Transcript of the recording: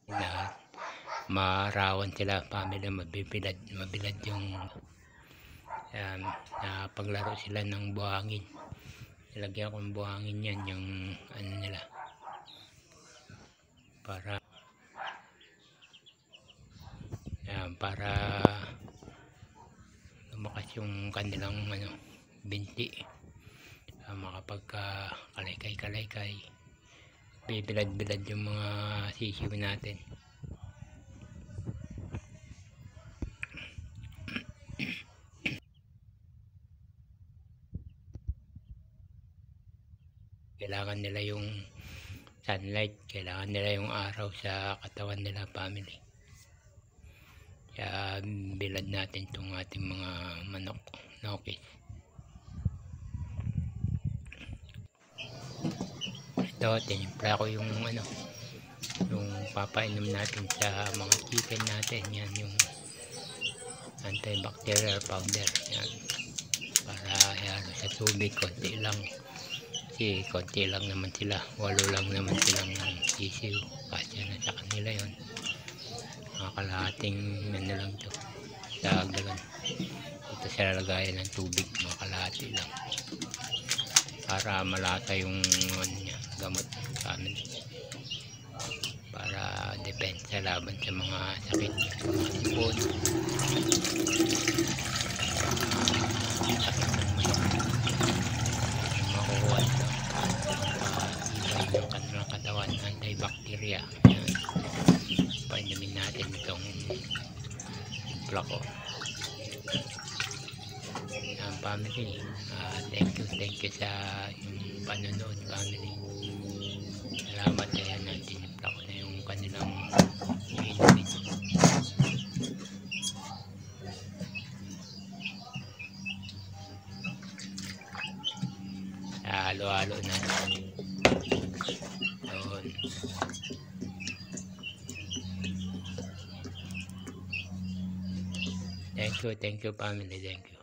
Na marawan sila family, mabilad yung paglaro sila ng buhangin. Nilagyan ko ng buhangin yan, yung ano nila, para lumakas yung kanilang binti, makapagka kalaykay, bibilad yung mga sisiw natin. Kailangan nila yung sunlight, kailangan nila yung araw sa katawan nila family. Kaya bilad natin itong ating mga manok na okay. Ito, tinimpla ko yung yung papainom natin sa mga chicken natin. Yan yung antibacterial powder. Yan, para sa tubig konti lang. Kasi konti lang naman sila, 8 lang naman silang sisiw, kasi na sa kanila yon. Mga kalahating lang to sa galon. Ito sila lagayan ng tubig, mga kalahati lang, para malata yung gamot sa amin, para depensa laban sa mga sakit, mga sipon, sakit ng manok, makukuha ito, ibay yung kanilang katawan, antibacteria. Yan, painumin natin itong plako. Yan family, thank you sa yung panonood family. Salamat, kaya natin yung plako na yung kanilang inumin. Halo-halo na yun. Thank you family, thank you.